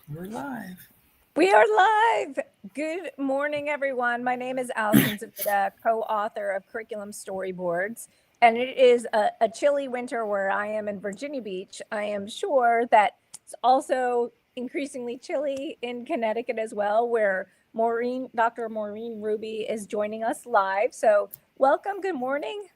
We're live. We are live. Good morning, everyone. My name is Allison Zmuda, co-author of Curriculum Storyboards, and it is a chilly winter where I am in Virginia Beach. I am sure that it's also increasingly chilly in Connecticut as well, where Dr. Maureen Ruby is joining us live. So welcome. Good morning.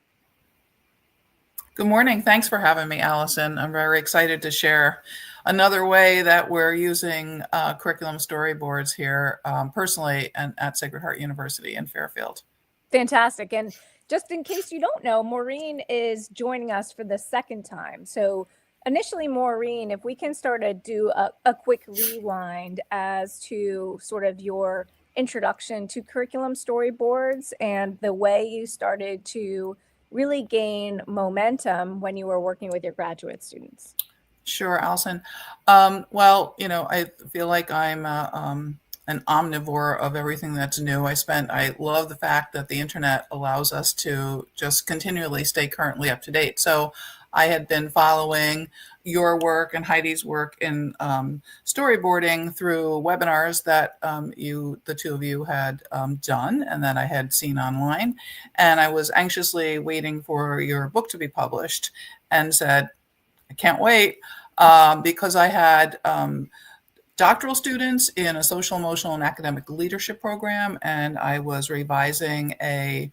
Good morning. Thanks for having me, Allison. I'm very excited to share another way that we're using curriculum storyboards here personally and at Sacred Heart University in Fairfield. Fantastic. And just in case you don't know, Maureen is joining us for the second time. So initially, Maureen, if we can start to do a quick rewind as to sort of your introduction to curriculum storyboards and the way you started to really gain momentum when you were working with your graduate students. Sure, Allison. I feel like I'm an omnivore of everything that's new. I love the fact that the internet allows us to just continually stay currently up to date. So I had been following your work and Heidi's work in storyboarding through webinars that the two of you had done and that I had seen online. And I was anxiously waiting for your book to be published and said, I can't wait because I had doctoral students in a social, emotional, and academic leadership program, and I was revising a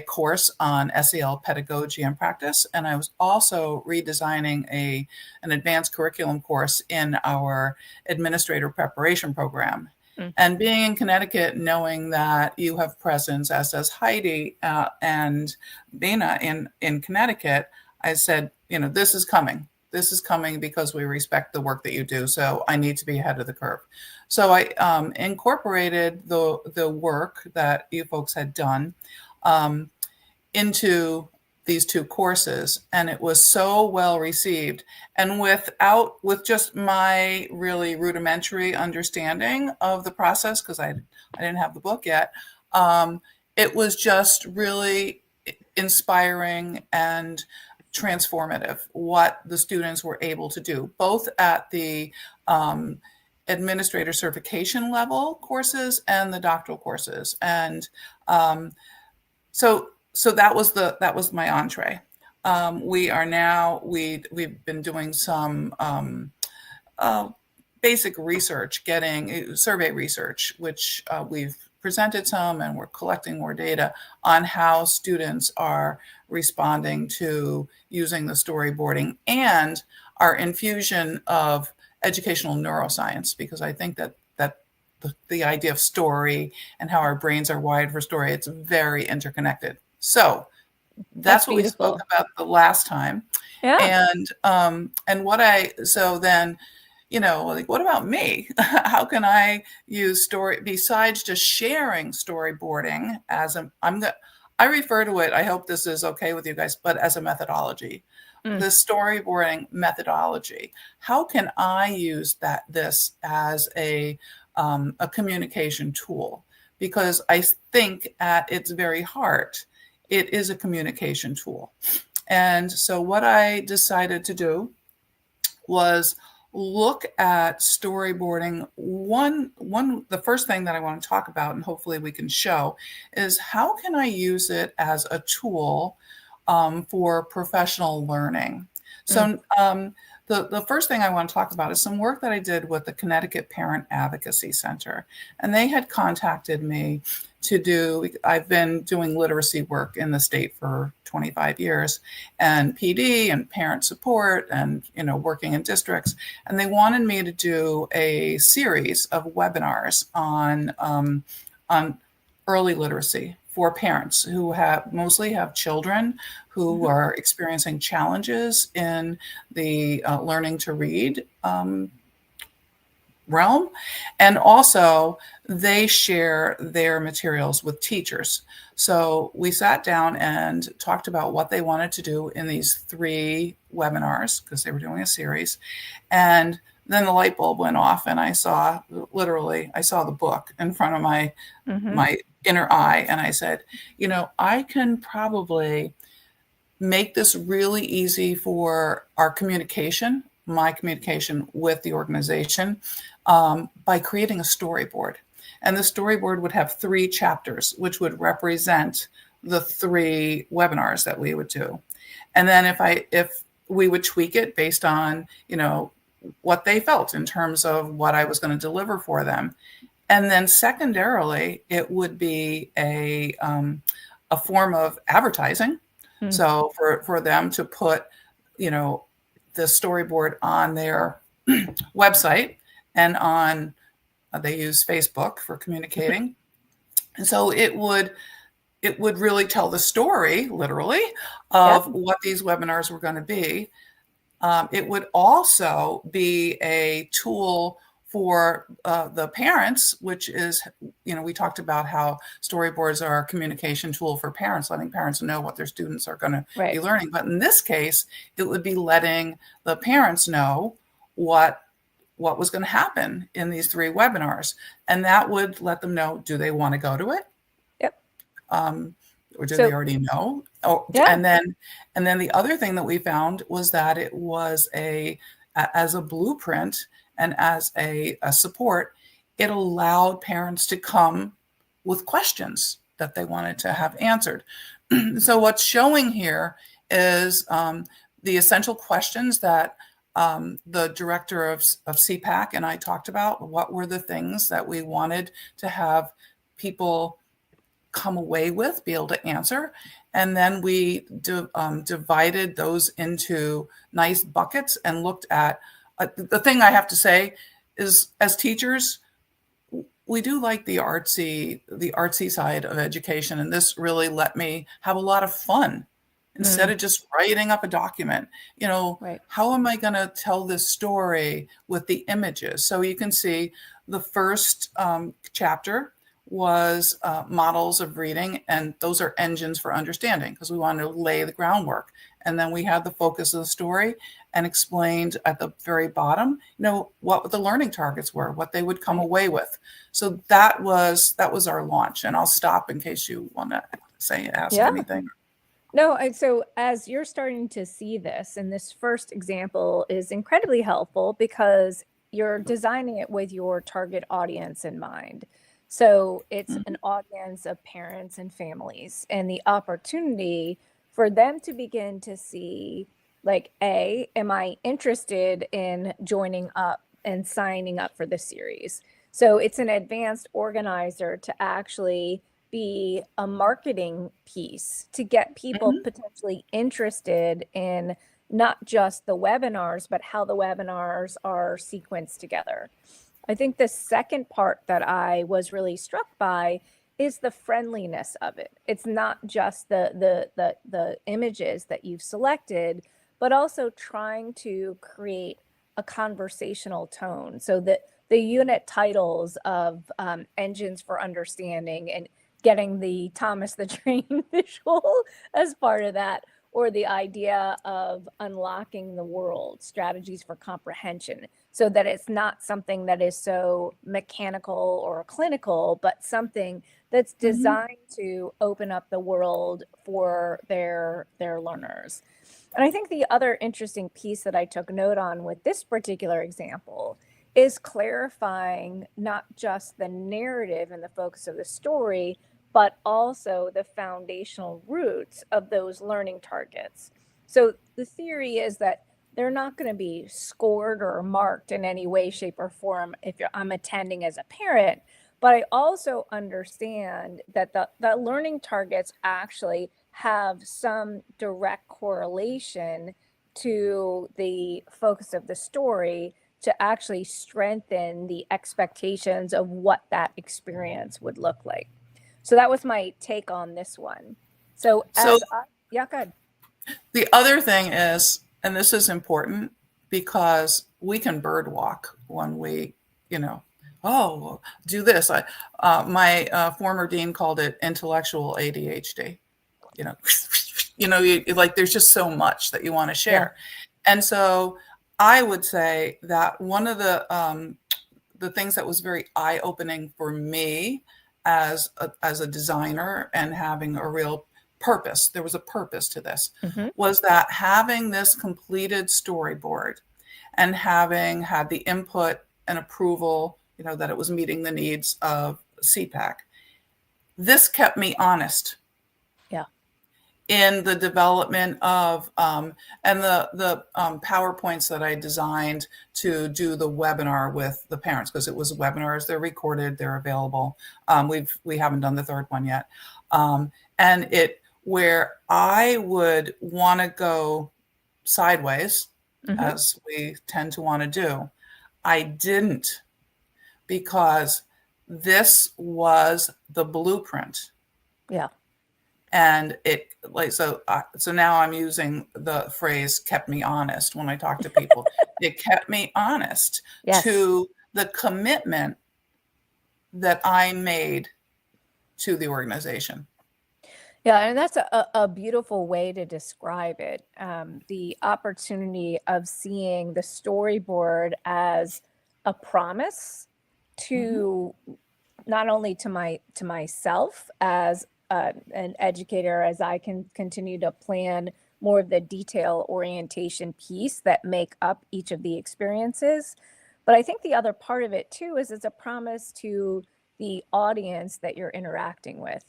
course on SEL pedagogy and practice, and I was also redesigning an advanced curriculum course in our administrator preparation program. And being in Connecticut, knowing that you have presence, as does Heidi and Bina in Connecticut, I said, this is coming. This is coming because we respect the work that you do. So I need to be ahead of the curve. So I incorporated the work that you folks had done into these two courses, and it was so well received. And with just my really rudimentary understanding of the process, because I didn't have the book yet, it was just really inspiring and transformative what the students were able to do, both at the administrator certification level courses and the doctoral courses. And so that was my entree. We've been doing some basic research, getting survey research, which we've presented some, and we're collecting more data on how students are responding to using the storyboarding and our infusion of educational neuroscience, because I think that the idea of story and how our brains are wired for story, it's very interconnected. So that's what beautiful. We spoke about the last time. Yeah. What about me? How can I use story besides just sharing storyboarding I refer to it, I hope this is okay with you guys, but as a methodology. The storyboarding methodology. How can I use this as a communication tool? Because I think at its very heart, it is a communication tool. And so what I decided to do was look at storyboarding. The first thing that I want to talk about, and hopefully we can show, is how can I use it as a tool for professional learning. So the first thing I want to talk about is some work that I did with the Connecticut Parent Advocacy Center. And they had contacted me I've been doing literacy work in the state for 25 years, and PD and parent support and, working in districts. And they wanted me to do a series of webinars on early literacy for parents who mostly have children who are experiencing challenges in the learning to read realm. And also they share their materials with teachers. So we sat down and talked about what they wanted to do in these 3 webinars, because they were doing a series. And then the light bulb went off, and I saw the book in front of my inner eye. And I said, I can probably make this really easy for our communication my communication with the organization by creating a storyboard. And the storyboard would have 3 chapters, which would represent the 3 webinars that we would do. And then if we would tweak it based on, what they felt in terms of what I was going to deliver for them. And then secondarily, it would be a form of advertising. So for them to put, the storyboard on their website and on, they use Facebook for communicating. And so it would really tell the story, literally, of what these webinars were going to be. It would also be a tool for the parents, which is, we talked about how storyboards are a communication tool for parents, letting parents know what their students are going to be learning. But in this case, it would be letting the parents know what was going to happen in these 3 webinars. And that would let them know, do they want to go to it? Or do they already know? And then the other thing that we found was that it was as a blueprint and as a support, it allowed parents to come with questions that they wanted to have answered. So what's showing here is the essential questions that the director of CPAC and I talked about. What were the things that we wanted to have people come away with, be able to answer? And then we divided those into nice buckets and looked at the thing I have to say is, as teachers, we do like the artsy side of education. And this really let me have a lot of fun instead of just writing up a document. How am I going to tell this story with the images? So you can see the first chapter was models of reading, and those are engines for understanding, because we wanted to lay the groundwork. And then we had the focus of the story and explained at the very bottom, what the learning targets were, what they would come away with. So that was our launch. And I'll stop in case you want to ask anything. No, so as you're starting to see this, and this first example is incredibly helpful because you're designing it with your target audience in mind. So it's an audience of parents and families, and the opportunity for them to begin to see, like, am I interested in joining up and signing up for the series? So it's an advanced organizer to actually be a marketing piece to get people potentially interested in not just the webinars, but how the webinars are sequenced together. I think the second part that I was really struck by is the friendliness of it. It's not just the images that you've selected, but also trying to create a conversational tone. So that the unit titles of Engines for Understanding and getting the Thomas the Train visual as part of that, or the idea of unlocking the world, strategies for comprehension, so that it's not something that is so mechanical or clinical, but something that's designed to open up the world for their learners. And I think the other interesting piece that I took note on with this particular example is clarifying not just the narrative and the focus of the story, but also the foundational roots of those learning targets. So the theory is that they're not going to be scored or marked in any way, shape, or form if I'm attending as a parent, but I also understand that the learning targets actually have some direct correlation to the focus of the story to actually strengthen the expectations of what that experience would look like. So that was my take on this one. Go ahead. The other thing is, and this is important because we can bird walk when we, do this. My former dean called it intellectual ADHD. There's just so much that you want to share. Yeah. And so I would say that one of the things that was very eye-opening for me as a designer and having a real purpose, there was a purpose to this, was that having this completed storyboard and having had the input and approval, that it was meeting the needs of CPAC. This kept me honest. Yeah. In the development of and the PowerPoints that I designed to do the webinar with the parents, because it was webinars, they're recorded, they're available. We haven't done the third one yet, and where I would want to go sideways, as we tend to want to do, I didn't, because this was the blueprint. Yeah. And so now I'm using the phrase "kept me honest" when I talk to people. It kept me honest to the commitment that I made to the organization. Yeah, and that's a beautiful way to describe it. The opportunity of seeing the storyboard as a promise to not only to myself as an educator, as I can continue to plan more of the detail orientation piece that make up each of the experiences. But I think the other part of it too is it's a promise to the audience that you're interacting with.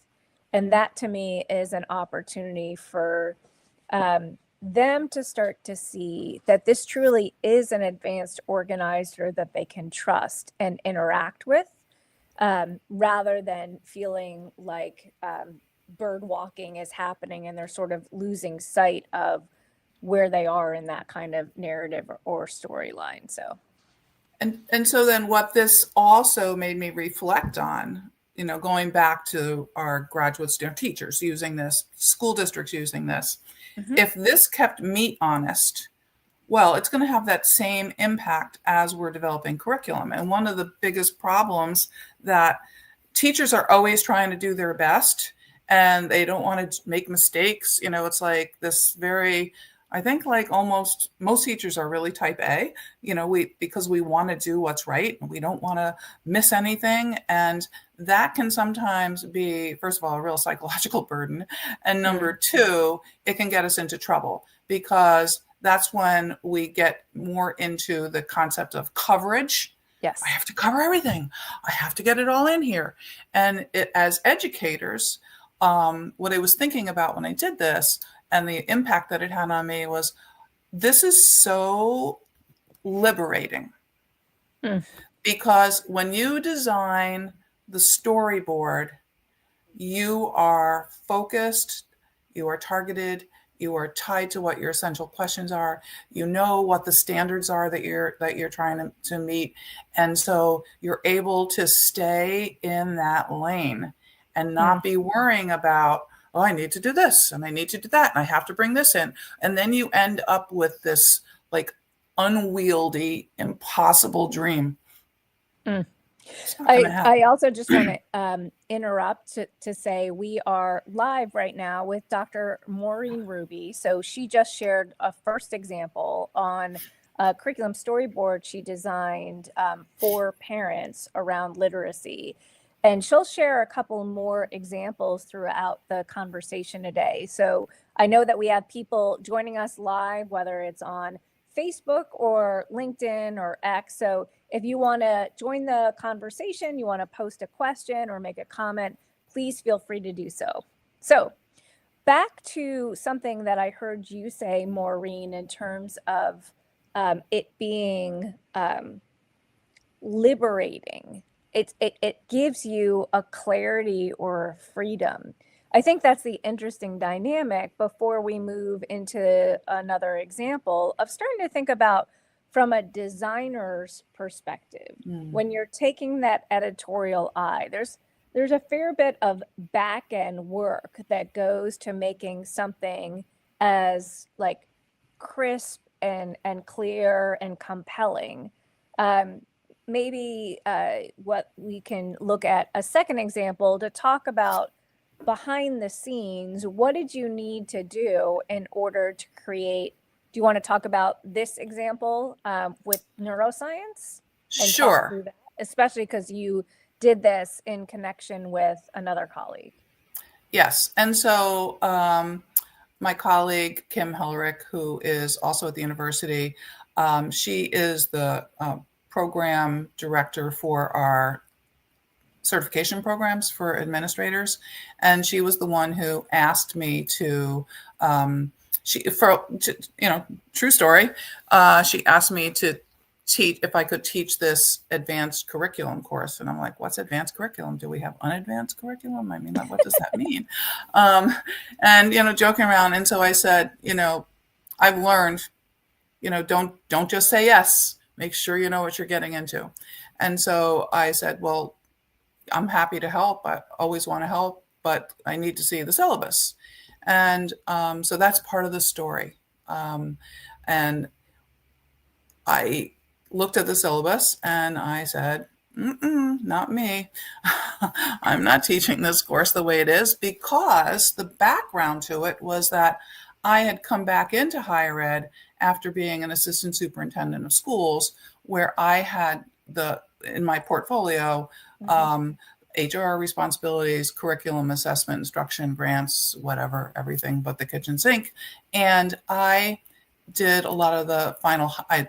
And that to me is an opportunity for them to start to see that this truly is an advanced organizer that they can trust and interact with, rather than feeling like bird walking is happening and they're sort of losing sight of where they are in that kind of narrative or storyline. And so then what this also made me reflect on, going back to our graduate student teachers using this, school districts using this, if this kept me honest, well, it's going to have that same impact as we're developing curriculum. And one of the biggest problems that teachers are always trying to do their best and they don't want to make mistakes. It's like this I think like almost most teachers are really type A, because we want to do what's right and we don't want to miss anything. And that can sometimes be, first of all, a real psychological burden. And number two, it can get us into trouble, because that's when we get more into the concept of coverage. Yes. I have to cover everything. I have to get it all in here. And as educators, what I was thinking about when I did this and the impact that it had on me was, this is so liberating. Because when you design the storyboard, you are focused, you are targeted, you are tied to what your essential questions are. You know what the standards are that you're trying to meet. And so you're able to stay in that lane and not be worrying about, oh, I need to do this and I need to do that and I have to bring this in. And then you end up with this like unwieldy, impossible dream. I also just want to interrupt to say we are live right now with Dr. Maureen Ruby. So she just shared a first example on a curriculum storyboard she designed for parents around literacy. And she'll share a couple more examples throughout the conversation today. So I know that we have people joining us live, whether it's on Facebook or LinkedIn or X. So if you want to join the conversation, you want to post a question or make a comment, please feel free to do so. So back to something that I heard you say, Maureen, in terms of it being liberating. It gives you a clarity or freedom. I think that's the interesting dynamic before we move into another example of starting to think about from a designer's perspective. When you're taking that editorial eye, there's a fair bit of back end work that goes to making something as like crisp and clear and compelling. Maybe what we can look at a second example to talk about behind the scenes, what did you need to do in order to create? Do you want to talk about this example with neuroscience? And sure. talk through that, especially because you did this in connection with another colleague. Yes. And so my colleague, Kim Hellerick, who is also at the university, She is the program director for our certification programs for administrators, and she was the one who asked me to. True story. She asked me to teach if I could teach this advanced curriculum course, and I'm like, "What's advanced curriculum? Do we have unadvanced curriculum? I mean, what does that mean?" And joking around, and so I said, I've learned, don't just say yes. Make sure you know what you're getting into. And so I said, well, I'm happy to help. I always want to help, but I need to see the syllabus. And so that's part of the story. And I looked at the syllabus and I said, not me. I'm not teaching this course the way it is, because the background to it was that I had come back into higher ed after being an assistant superintendent of schools, where I had in my portfolio, HR responsibilities, curriculum assessment, instruction, grants, whatever, everything but the kitchen sink. And I did a lot of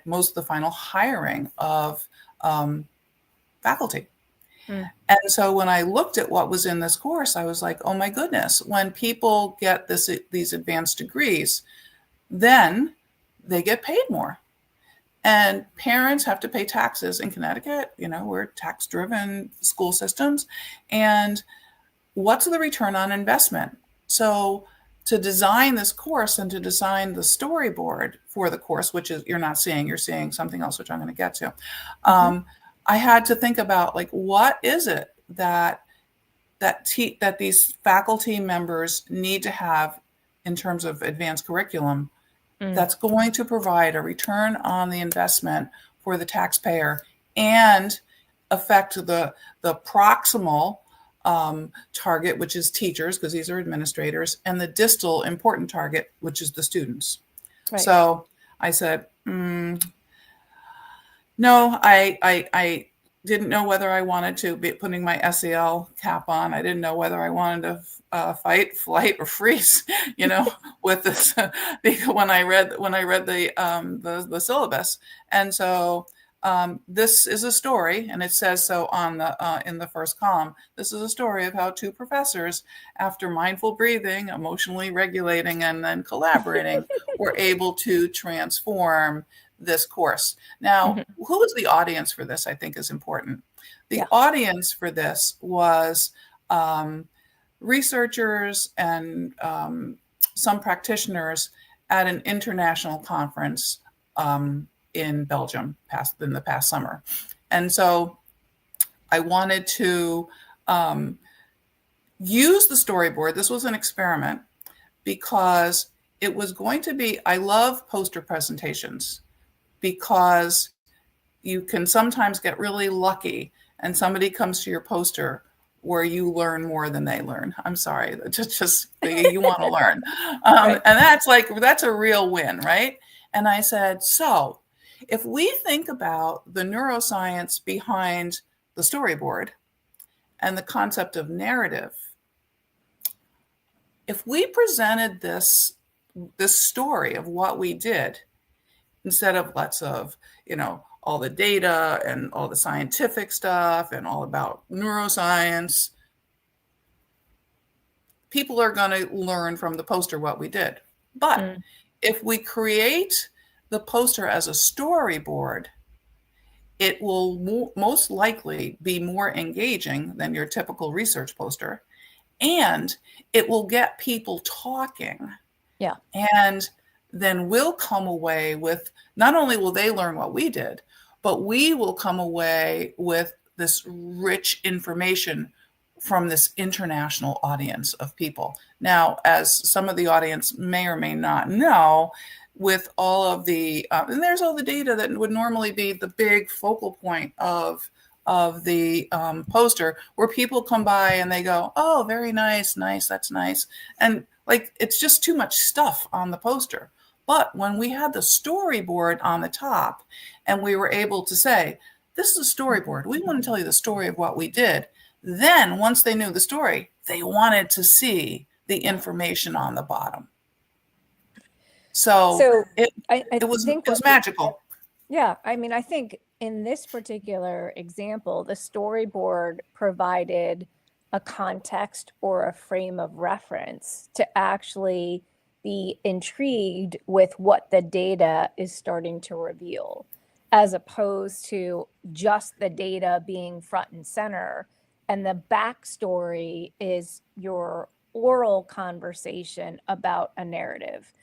most of the final hiring of faculty. And so when I looked at what was in this course, I was like, oh my goodness, when people get these advanced degrees, then they get paid more. And parents have to pay taxes in Connecticut. We're tax-driven school systems. And what's the return on investment? So to design this course and to design the storyboard for the course, which is you're seeing something else, which I'm going to get to. I had to think about, what is it that these faculty members need to have in terms of advanced curriculum that's going to provide a return on the investment for the taxpayer and affect the proximal target, which is teachers, because these are administrators, and the distal important target, which is the students. Right. So I said, no, I didn't know whether I wanted to be putting my SEL cap on. I didn't know whether I wanted to fight, flight, or freeze, with this when I read the syllabus. And so this is a story, and it says so on in the first column. This is a story of how two professors, after mindful breathing, emotionally regulating, and then collaborating, were able to transform this course. Now, who was the audience for this, I think, is important. The audience for this was researchers and some practitioners at an international conference in Belgium in the past summer. And so I wanted to use the storyboard. This was an experiment because it was going to be, I love poster presentations, because you can sometimes get really lucky and somebody comes to your poster where you learn more than they learn. I'm sorry, just you want to learn. Right. And that's a real win, right? And I said, so if we think about the neuroscience behind the storyboard and the concept of narrative, if we presented this story of what we did, instead of all the data and all the scientific stuff and all about neuroscience, people are going to learn from the poster what we did. But if we create the poster as a storyboard, it will most likely be more engaging than your typical research poster. And it will get people talking. Yeah. And then we'll come away with, not only will they learn what we did, but we will come away with this rich information from this international audience of people. Now, as some of the audience may or may not know, with all of the, and there's all the data that would normally be the big focal point of the poster, where people come by and they go, oh, very nice, that's nice. And it's just too much stuff on the poster. But when we had the storyboard on the top and we were able to say, this is a storyboard, we want to tell you the story of what we did. Then once they knew the story, they wanted to see the information on the bottom. So it was magical. Yeah, I mean, I think in this particular example, the storyboard provided a context or a frame of reference to actually be intrigued with what the data is starting to reveal, as opposed to just the data being front and center. And the backstory is your oral conversation about a narrative.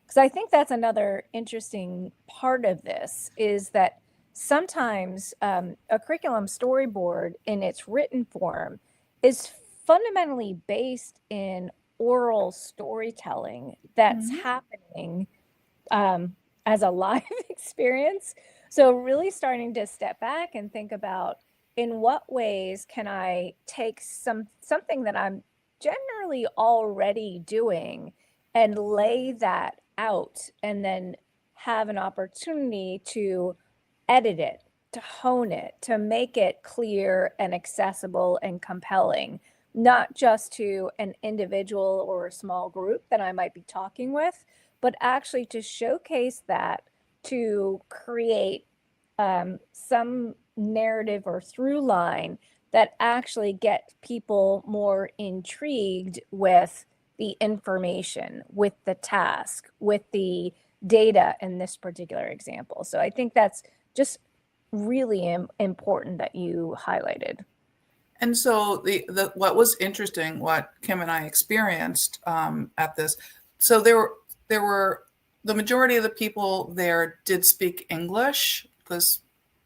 Because I think that's another interesting part of this is that sometimes a curriculum storyboard in its written form is fundamentally based in oral storytelling that's Mhm. happening as a live experience. So really starting to step back and think about in what ways can I take something that I'm generally already doing and lay that out and then have an opportunity to edit it, to hone it, to make it clear and accessible and compelling, not just to an individual or a small group that I might be talking with, but actually to showcase that to create some narrative or through line that actually get people more intrigued with the information, with the task, with the data in this particular example. So I think that's just really important that you highlighted. And so the what was interesting, what Kim and I experienced at this, so there were the majority of the people there did speak English because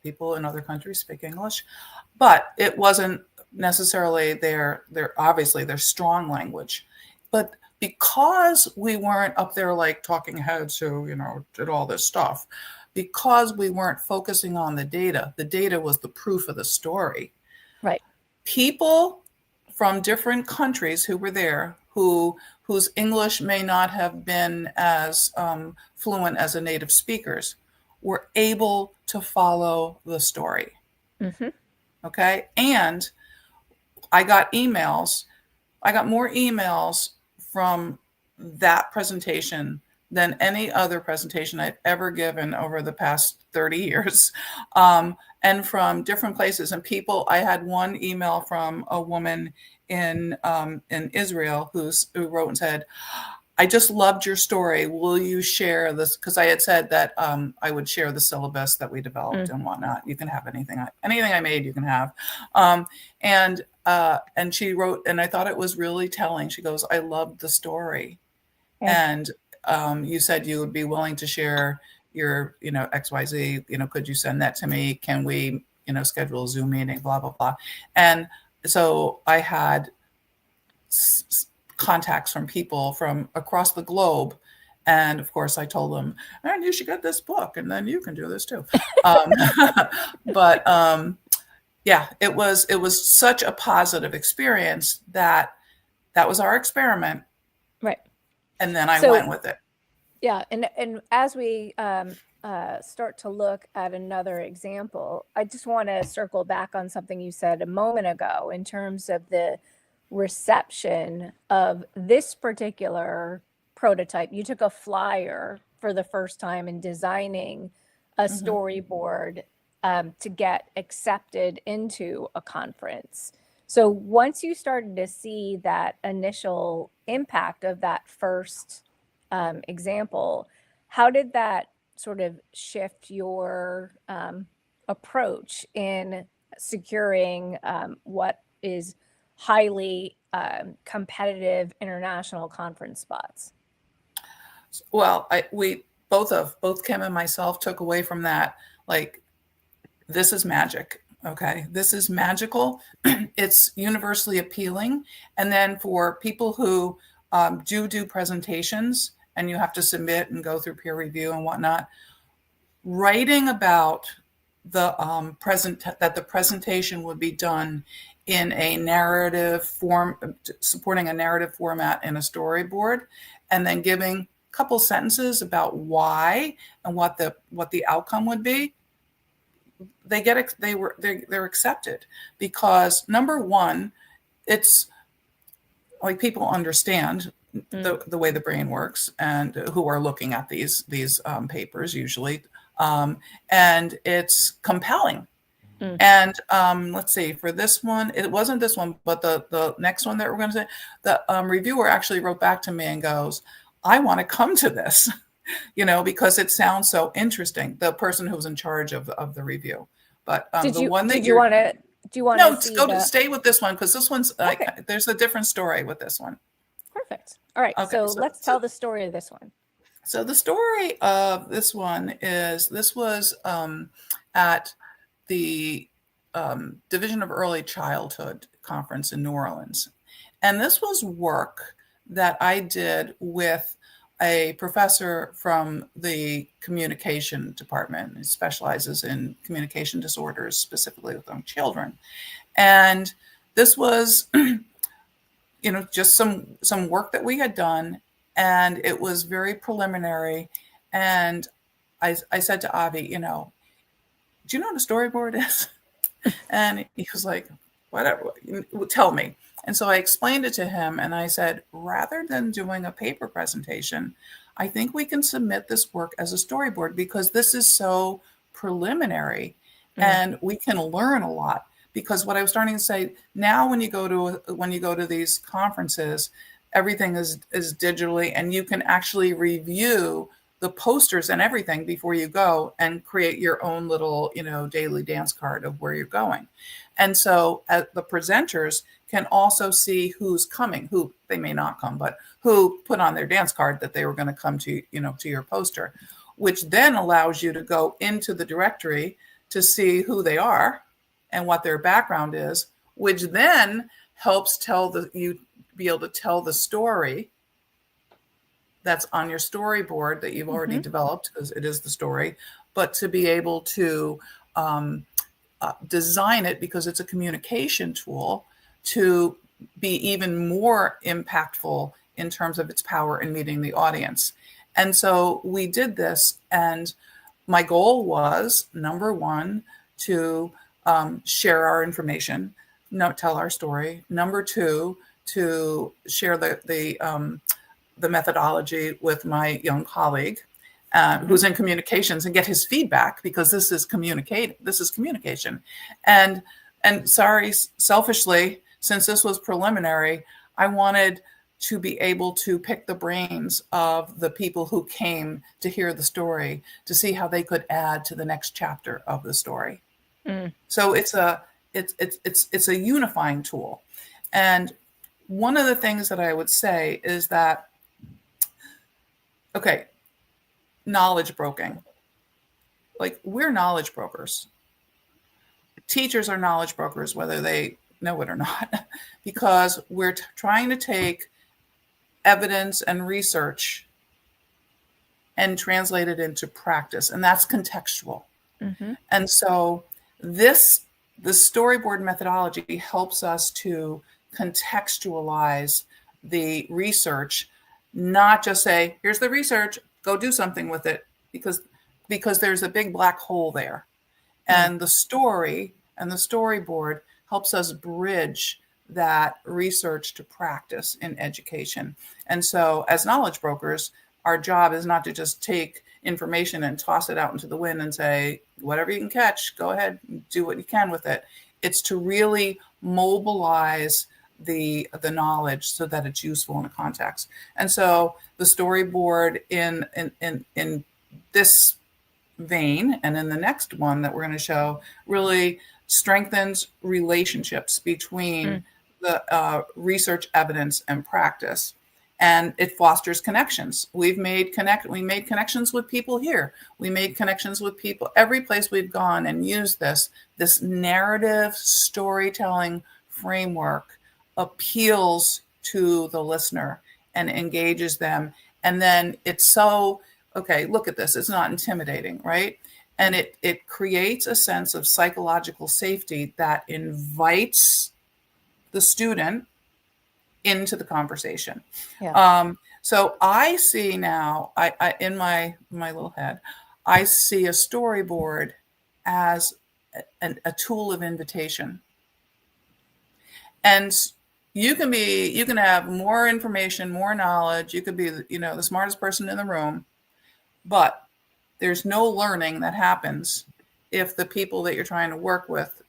people in other countries speak English, but it wasn't necessarily their obviously their strong language. But because we weren't up there like talking heads who did all this stuff, because we weren't focusing on the data was the proof of the story. Right. People from different countries who were there whose English may not have been as fluent as the native speakers were able to follow the story. Mm-hmm. Okay. And I got emails. I got more emails from that presentation than any other presentation I've ever given over the past 30 years. And from different places. And people, I had one email from a woman in Israel who wrote and said, I just loved your story. Will you share this? Because I had said that I would share the syllabus that we developed and whatnot. You can have anything I made, you can have. Um, and she wrote, and I thought it was really telling. She goes, I loved the story. Yeah. And you said you would be willing to share your, XYZ, could you send that to me? Can we, schedule a Zoom meeting, blah, blah, blah. And so I had contacts from people from across the globe. And of course, I told them, and you should get this book, and then you can do this too. Um, but yeah, it was such a positive experience that was our experiment, Right. and then I So went with it. yeah, and as we start to look at another example, I just want to circle back on something you said a moment ago in terms of the reception of this particular prototype. You took a flyer for the first time in designing a storyboard to get accepted into a conference. So once you started to see that initial impact of that first example, how did that sort of shift your approach in securing what is highly competitive international conference spots? Well, we both Kim and myself took away from that, like, this is magic. Okay, this is magical. It's universally appealing. And then for people who do presentations and you have to submit and go through peer review and whatnot, writing about the the presentation would be done in a narrative form, supporting a narrative format in a storyboard, and then giving a couple sentences about why and what the outcome would be. They're accepted because, number one, it's like people understand the way the brain works and who are looking at these papers usually. And it's compelling. Mm. And let's see, for this one, it wasn't this one, but the next one that we're going to say, the reviewer actually wrote back to me and goes, I want to come to this, because it sounds so interesting. The person who was in charge of the review. But the one that do you want to see stay with this one, because this one's Okay. there's a different story with this one. Perfect. All right. Okay, So let's tell the story of this one. So the story of this one is this was at the Division of Early Childhood Conference in New Orleans. And this was work that I did with a professor from the communication department. He specializes in communication disorders, specifically with young children. And this was, just some work that we had done, and it was very preliminary. And I said to Avi, do you know what a storyboard is? And he was like, whatever, tell me. And so I explained it to him, and I said, rather than doing a paper presentation, I think we can submit this work as a storyboard, because this is so preliminary and we can learn a lot. Because what I was starting to say, now when you go to these conferences, everything is digitally, and you can actually review the posters and everything before you go and create your own little, daily dance card of where you're going. And so the presenters can also see who's coming, who they may not come, but who put on their dance card that they were going to come to, to your poster, which then allows you to go into the directory to see who they are and what their background is, which then helps you be able to tell the story that's on your storyboard that you've already developed, because it is the story, but to be able to design it, because it's a communication tool, to be even more impactful in terms of its power in meeting the audience. And so we did this, and my goal was, number one, to share our information, tell our story. Number two, to share the methodology with my young colleague who's in communications, and get his feedback, because this is communication. And sorry, selfishly, since this was preliminary, I wanted to be able to pick the brains of the people who came to hear the story, to see how they could add to the next chapter of the story. So it's a unifying tool. And one of the things that I would say is that, okay, knowledge broking. Like, we're knowledge brokers. Teachers are knowledge brokers, whether they know it or not, because we're trying to take evidence and research and translate it into practice, and that's contextual. And so the storyboard methodology helps us to contextualize the research, not just say, here's the research, go do something with it, because there's a big black hole there. And the story and the storyboard helps us bridge that research to practice in education. And so as knowledge brokers, our job is not to just take information and toss it out into the wind and say, whatever you can catch, go ahead, do what you can with it. It's to really mobilize the knowledge so that it's useful in a context. And so the storyboard in this vein, and in the next one that we're going to show, really strengthens relationships between the research, evidence, and practice. And it fosters connections. We made connections with people here. We made connections with people every place we've gone, and used this narrative storytelling framework appeals to the listener and engages them. And then it's so, okay, look at this. It's not intimidating, right? And it creates a sense of psychological safety that invites the student into the conversation. So I see now, I in my little head, I see a storyboard as a tool of invitation. And you can have more information, more knowledge. You could be, the smartest person in the room, but there's no learning that happens if the people that you're trying to work with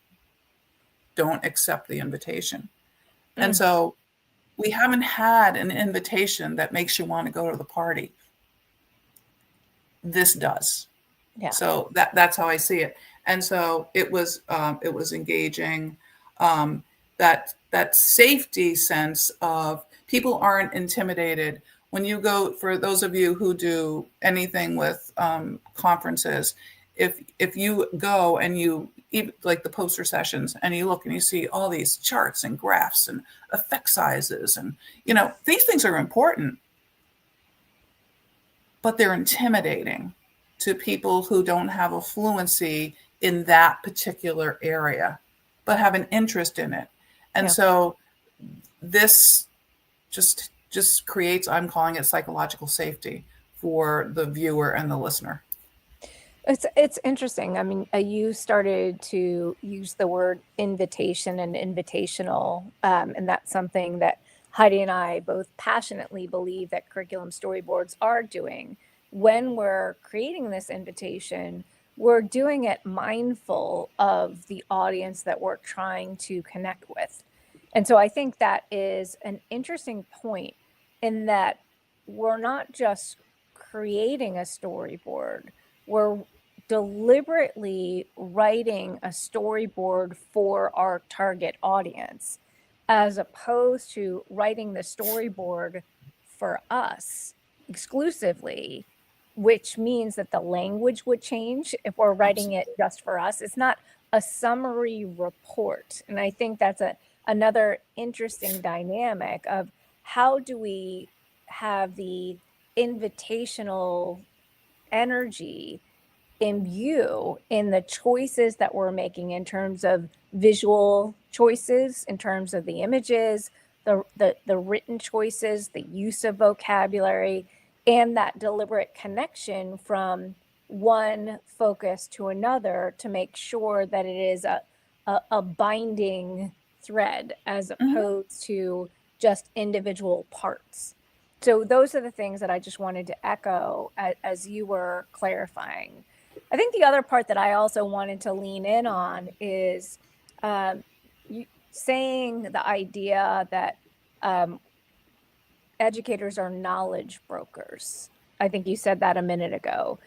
don't accept the invitation. And so we haven't had an invitation that makes you want to go to the party. This does. Yeah. So that's how I see it. And so it was engaging. That safety sense of people aren't intimidated when you go. For those of you who do anything with conferences, if you go and you like the poster sessions and you look and you see all these charts and graphs and effect sizes and these things are important, but they're intimidating to people who don't have a fluency in that particular area, but have an interest in it. And so this just creates, I'm calling it psychological safety for the viewer and the listener. It's interesting. I mean, you started to use the word invitation and invitational, and that's something that Heidi and I both passionately believe that curriculum storyboards are doing. When we're creating this invitation, we're doing it mindful of the audience that we're trying to connect with. And so I think that is an interesting point in that we're not just creating a storyboard, we're deliberately writing a storyboard for our target audience, as opposed to writing the storyboard for us exclusively, which means that the language would change if we're writing it just for us. It's not a summary report. And I think that's another interesting dynamic of how do we have the invitational energy imbue in the choices that we're making in terms of visual choices, in terms of the images, the written choices, the use of vocabulary, and that deliberate connection from one focus to another to make sure that it is a binding thread as opposed to just individual parts. So those are the things that I just wanted to echo as you were clarifying. I think the other part that I also wanted to lean in on is saying the idea that educators are knowledge brokers. I think you said that a minute ago.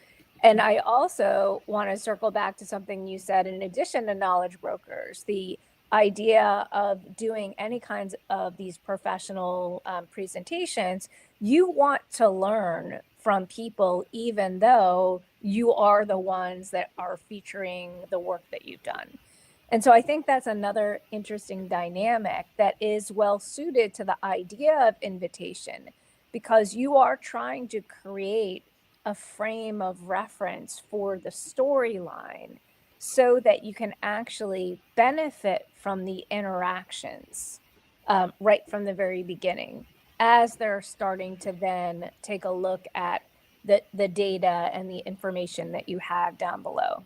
And I also want to circle back to something you said in addition to knowledge brokers, the idea of doing any kinds of these professional presentations. You want to learn from people, even though you are the ones that are featuring the work that you've done. And so I think that's another interesting dynamic that is well suited to the idea of invitation, because you are trying to create a frame of reference for the storyline so that you can actually benefit from the interactions right from the very beginning, as they're starting to then take a look at the data and the information that you have down below.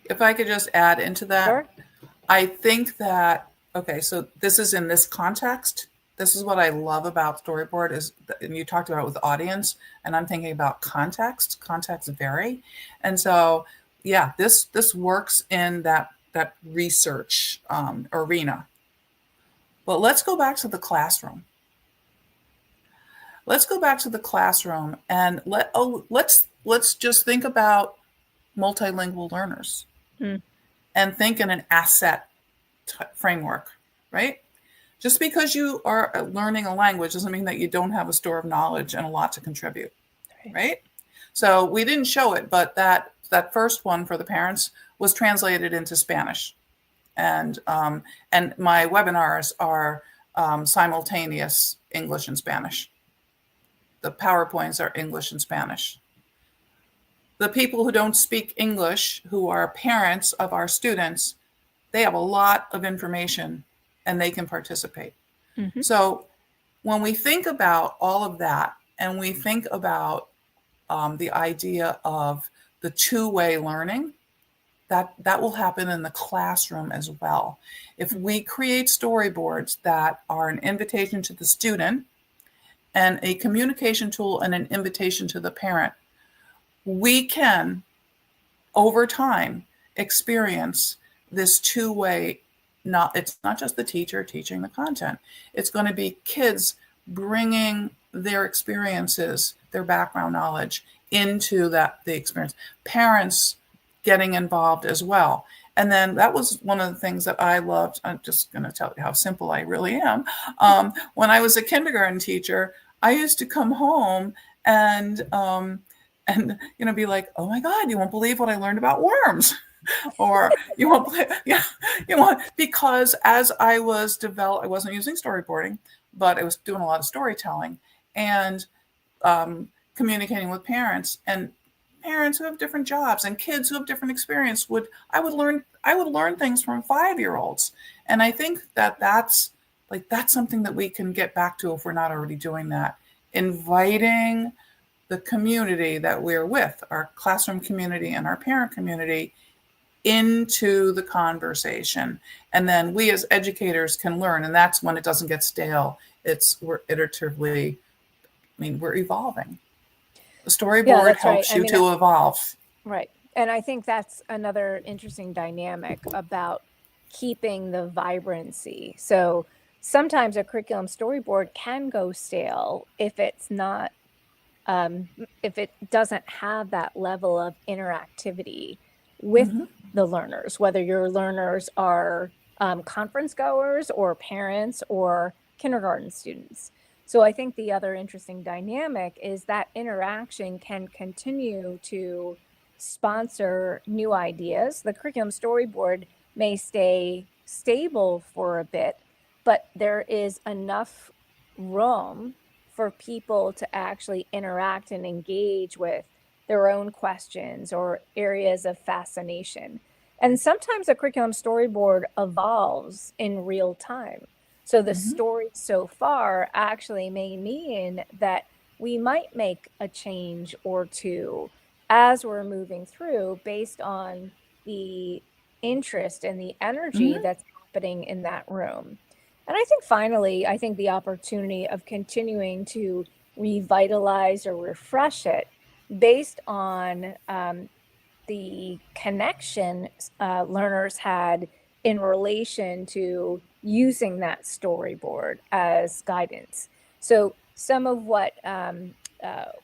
If I could just add into that, Sure. I think that, okay, so this is in this context. This is what I love about storyboard is, and you talked about it with audience, and I'm thinking about context. Contexts vary. And so, yeah, this works in that research arena. But let's go back to the classroom. Let's go back to the classroom and let's just think about multilingual learners and think in an asset framework, right? Just because you are learning a language doesn't mean that you don't have a store of knowledge and a lot to contribute, right? So we didn't show it, but that first one for the parents was translated into Spanish, and my webinars are simultaneous English and Spanish. The PowerPoints are English and Spanish. The people who don't speak English, who are parents of our students, they have a lot of information and they can participate. So when we think about all of that and we think about the idea of the two-way learning, that will happen in the classroom as well. If we create storyboards that are an invitation to the student and a communication tool and an invitation to the parent, we can, over time, experience this two-way. It's not just the teacher teaching the content. It's going to be kids bringing their experiences, their background knowledge into the experience. Parents getting involved as well. And then that was one of the things that I loved. I'm just going to tell you how simple I really am. When I was a kindergarten teacher, I used to come home and be like, oh my God, you won't believe what I learned about worms. Or you won't, because as I was I wasn't using storyboarding, but I was doing a lot of storytelling and communicating with parents, and parents who have different jobs and kids who have different experience. I would learn things from 5-year-olds. And I think that's something that we can get back to if we're not already doing that. Inviting the community that we're with, our classroom community and our parent community, into the conversation. And then we as educators can learn. And that's when it doesn't get stale. We're iteratively, we're evolving. The storyboard helps you to evolve. Right. And I think that's another interesting dynamic about keeping the vibrancy. So sometimes a curriculum storyboard can go stale if it's not, if it doesn't have that level of interactivity with the learners, whether your learners are conference goers or parents or kindergarten students. So I think the other interesting dynamic is that interaction can continue to sponsor new ideas. The curriculum storyboard may stay stable for a bit, but there is enough room for people to actually interact and engage with their own questions or areas of fascination. And sometimes a curriculum storyboard evolves in real time. So the story so far actually may mean that we might make a change or two as we're moving through based on the interest and the energy that's happening in that room. And I think finally, the opportunity of continuing to revitalize or refresh it based on the connection learners had in relation to using that storyboard as guidance. So some of what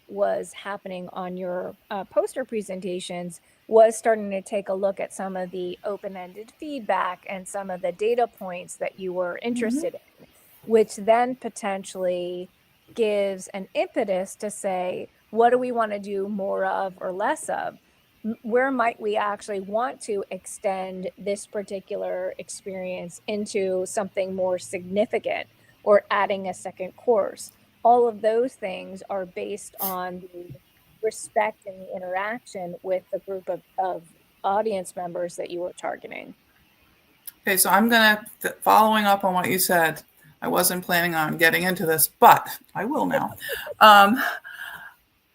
was happening on your poster presentations was starting to take a look at some of the open-ended feedback and some of the data points that you were interested in, which then potentially gives an impetus to say, what do we want to do more of or less of? Where might we actually want to extend this particular experience into something more significant or adding a second course? All of those things are based on the respect and the interaction with the group of audience members that you were targeting. Okay, so I'm following up on what you said. I wasn't planning on getting into this, but I will now.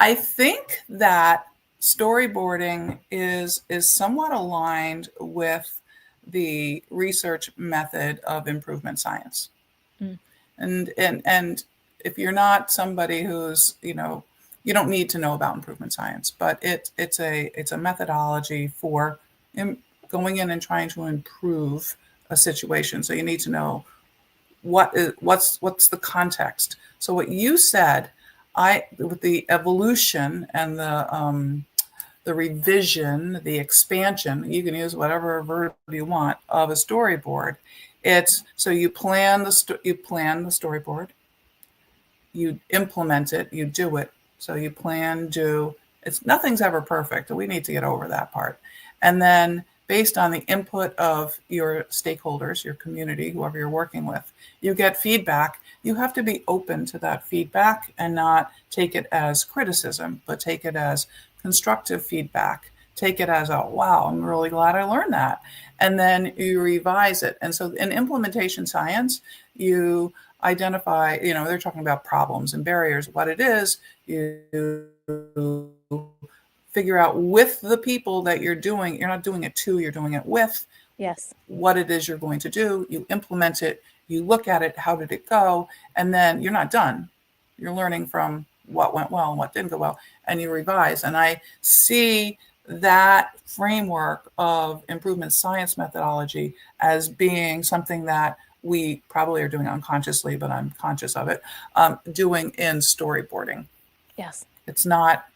I think that storyboarding is somewhat aligned with the research method of improvement science. And if you're not somebody who's, you don't need to know about improvement science, but it's a methodology for going in and trying to improve a situation. So you need to know what's the context. So what you said, with the evolution and the revision, the expansion, you can use whatever verb you want of a storyboard. So you plan the storyboard, you implement it, you do it. So you plan, nothing's ever perfect. We need to get over that part. And then based on the input of your stakeholders, your community, whoever you're working with, you get feedback. You have to be open to that feedback and not take it as criticism, but take it as constructive feedback. Take it as wow, I'm really glad I learned that. And then you revise it. And so in implementation science, you identify, they're talking about problems and barriers. What it is, you figure out with the people that you're not doing it to, you're doing it with. Yes. What it is you're going to do, you implement it, you look at it, how did it go? And then you're not done. You're learning from what went well and what didn't go well, and you revise. And I see that framework of improvement science methodology as being something that we probably are doing unconsciously, but I'm conscious of it, doing in storyboarding. Yes. It's not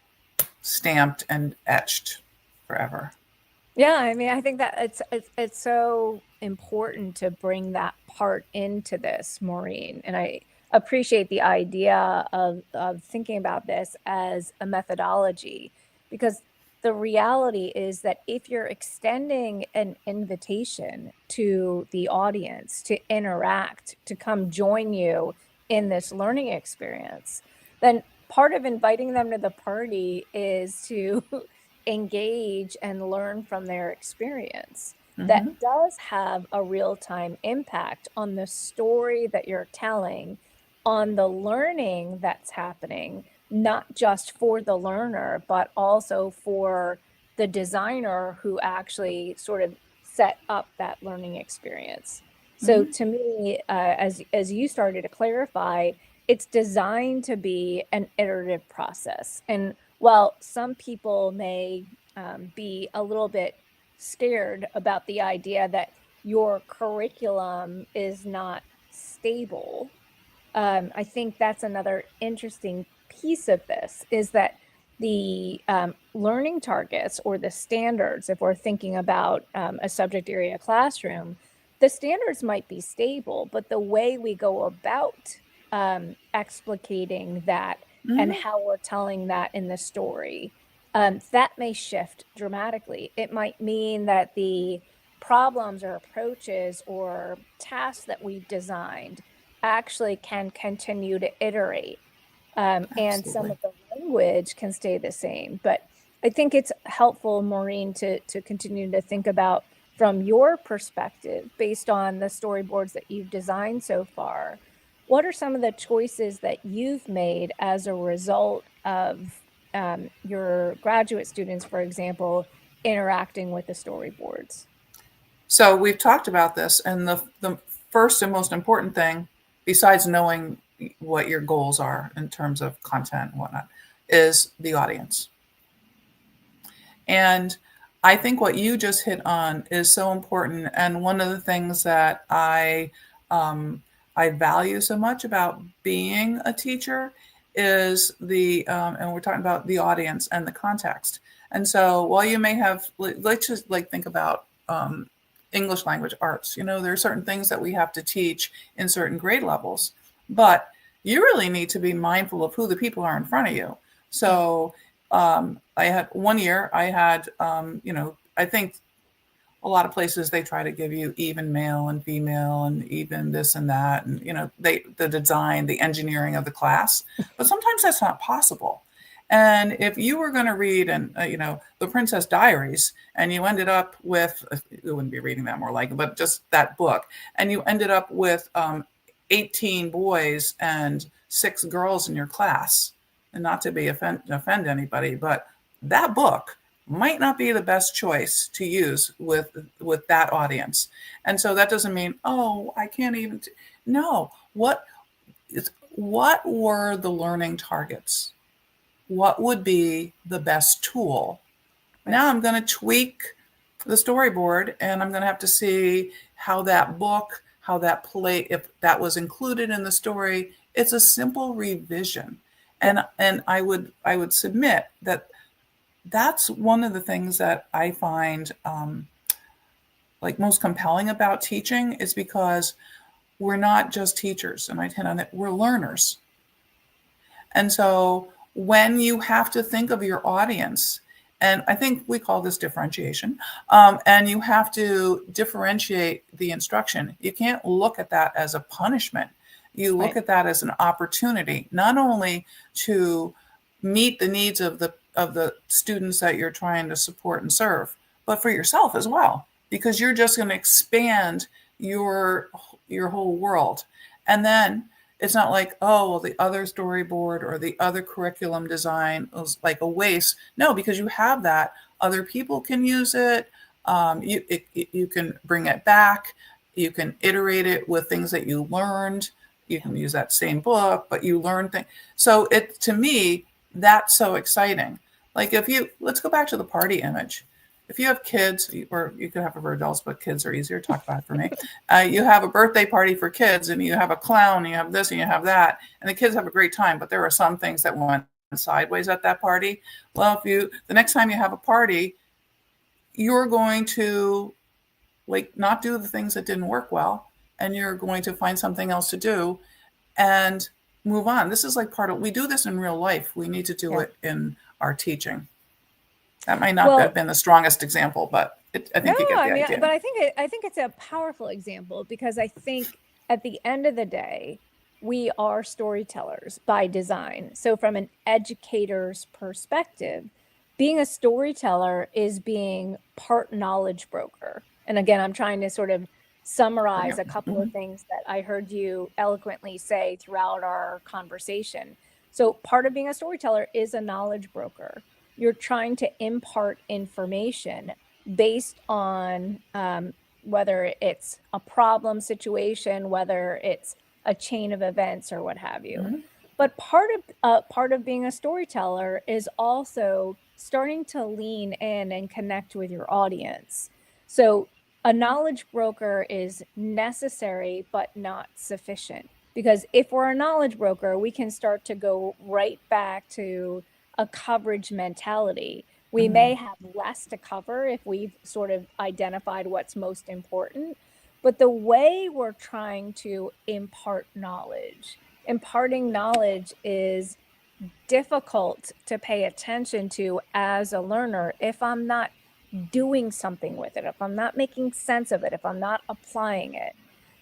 stamped and etched forever. Yeah, I mean, I think that it's so important to bring that part into this, Maureen. And I appreciate the idea of thinking about this as a methodology, because the reality is that if you're extending an invitation to the audience to interact, to come join you in this learning experience, then part of inviting them to the party is to engage and learn from their experience. That does have a real-time impact on the story that you're telling, on the learning that's happening, not just for the learner, but also for the designer who actually sort of set up that learning experience. So to me, as you started to clarify, it's designed to be an iterative process. And while some people may be a little bit scared about the idea that your curriculum is not stable, I think that's another interesting piece of this, is that the learning targets or the standards, if we're thinking about a subject area classroom, the standards might be stable, but the way we go about explicating that and how we're telling that in the story, that may shift dramatically. It might mean that the problems or approaches or tasks that we've designed actually can continue to iterate. And some of the language can stay the same. But I think it's helpful, Maureen, to continue to think about, from your perspective, based on the storyboards that you've designed so far, what are some of the choices that you've made as a result of your graduate students, for example, interacting with the storyboards? So we've talked about this, and the first and most important thing, besides knowing what your goals are in terms of content and whatnot, is the audience. And I think what you just hit on is so important. And one of the things that I value so much about being a teacher is and we're talking about the audience and the context. And so while you may have, let's just think about English language arts, there are certain things that we have to teach in certain grade levels, but you really need to be mindful of who the people are in front of you. So I had 1 year, I had, I think a lot of places they try to give you even male and female and even this and that. And, the design, the engineering of the class, but sometimes that's not possible. And if you were going to read The Princess Diaries, and you ended up with, you wouldn't be reading that more likely, but just that book, and you ended up with 18 boys and 6 girls in your class, and not to be offend anybody, but that book might not be the best choice to use with that audience. And so that doesn't mean, oh, I can't even, no. What were the learning targets? What would be the best tool? Now I'm going to tweak the storyboard, and I'm going to have to see how that book, how that play, if that was included in the story. It's a simple revision. And I would submit that that's one of the things that I find most compelling about teaching, is because we're not just teachers, and I hit on it, we're learners. And so when you have to think of your audience, and I think we call this differentiation, and you have to differentiate the instruction, you can't look at that as a punishment. You look at that as an opportunity, not only to meet the needs of the students that you're trying to support and serve, but for yourself as well, because you're just going to expand your whole world. And then it's not like, oh, well, the other storyboard or the other curriculum design was like a waste. No, because you have that. Other people can use it. You can bring it back. You can iterate it with things that you learned. you can use that same book, but you learn things. So to me, that's so exciting. Like let's go back to the party image. If you have kids, or you could have it for adults, but kids are easier to talk about for me. You have a birthday party for kids, and you have a clown, and you have this, and you have that, and the kids have a great time. But there are some things that went sideways at that party. Well, the next time you have a party, you're going to not do the things that didn't work well, and you're going to find something else to do and move on. This is we do this in real life. We need to do it in our teaching. That might not have been the strongest example, but I think you get the idea. But I think it's a powerful example, because I think at the end of the day, we are storytellers by design. So from an educator's perspective, being a storyteller is being part knowledge broker. And again, I'm trying to sort of summarize a couple of things that I heard you eloquently say throughout our conversation. So part of being a storyteller is a knowledge broker. You're trying to impart information based on whether it's a problem situation, whether it's a chain of events, or what have you. Mm-hmm. But part of being a storyteller is also starting to lean in and connect with your audience. So a knowledge broker is necessary, but not sufficient. Because if we're a knowledge broker, we can start to go right back to a coverage mentality. We may have less to cover if we've sort of identified what's most important, but the way we're trying to imparting knowledge is difficult to pay attention to as a learner if I'm not doing something with it, if I'm not making sense of it, if I'm not applying it.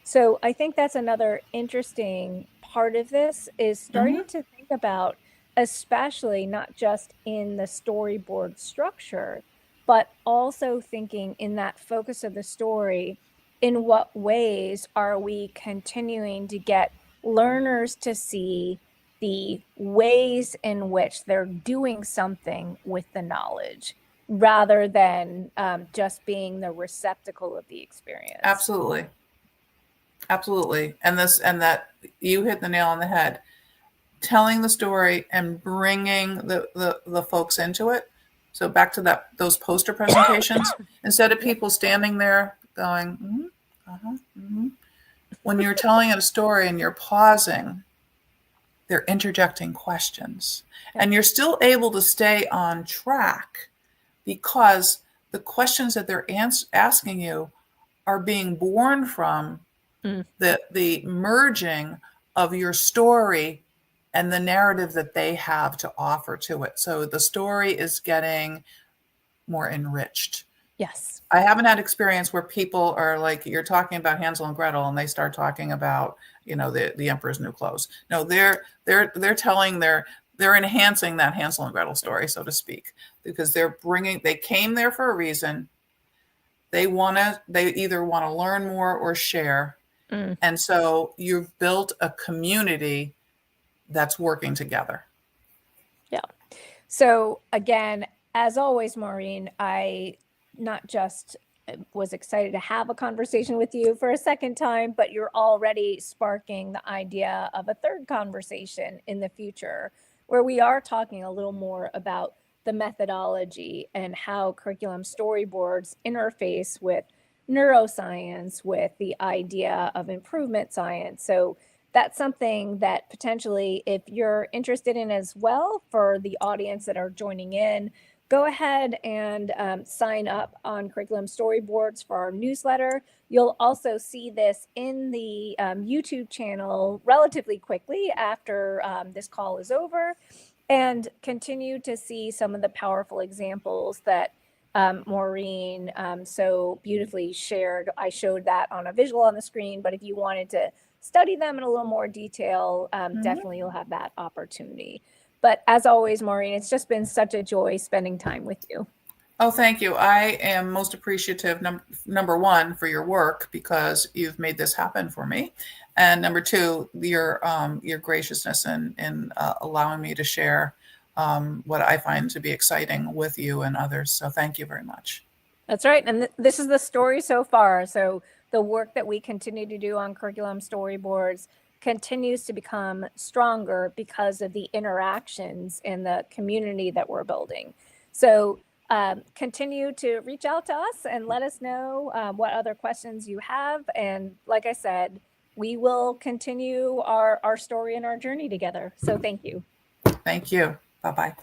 So I think that's another interesting part of this, is starting to think about, especially not just in the storyboard structure, but also thinking in that focus of the story, in what ways are we continuing to get learners to see the ways in which they're doing something with the knowledge, rather than just being the receptacle of the experience. Absolutely. And that you hit the nail on the head. Telling the story and bringing the folks into it. So back to those poster presentations, instead of people standing there going, when you're telling a story and you're pausing, they're interjecting questions, and you're still able to stay on track, because the questions that they're asking you are being born from the merging of your story and the narrative that they have to offer to it. So the story is getting more enriched. Yes. I haven't had experience where people are like, you're talking about Hansel and Gretel, and they start talking about, the Emperor's New Clothes. No, they're enhancing that Hansel and Gretel story, so to speak, because they came there for a reason. They either want to learn more or share. And so you've built a community that's working together. Yeah. So again, as always, Maureen, I not just was excited to have a conversation with you for a second time, but you're already sparking the idea of a third conversation in the future, where we are talking a little more about the methodology and how curriculum storyboards interface with neuroscience, with the idea of improvement science. So that's something that potentially, if you're interested in as well, for the audience that are joining in, go ahead and sign up on Curriculum Storyboards for our newsletter. You'll also see this in the YouTube channel relatively quickly after this call is over, and continue to see some of the powerful examples that Maureen so beautifully shared. I showed that on a visual on the screen, but if you wanted to study them in a little more detail, definitely you'll have that opportunity. But as always, Maureen, it's just been such a joy spending time with you. Oh, thank you. I am most appreciative, number one, for your work, because you've made this happen for me. And number two, your graciousness in allowing me to share what I find to be exciting with you and others. So thank you very much. That's right. And this is the story so far. So the work that we continue to do on Curriculum Storyboards continues to become stronger because of the interactions in the community that we're building. So continue to reach out to us and let us know what other questions you have. And like I said, we will continue our story and our journey together. So thank you. Thank you. Bye-bye.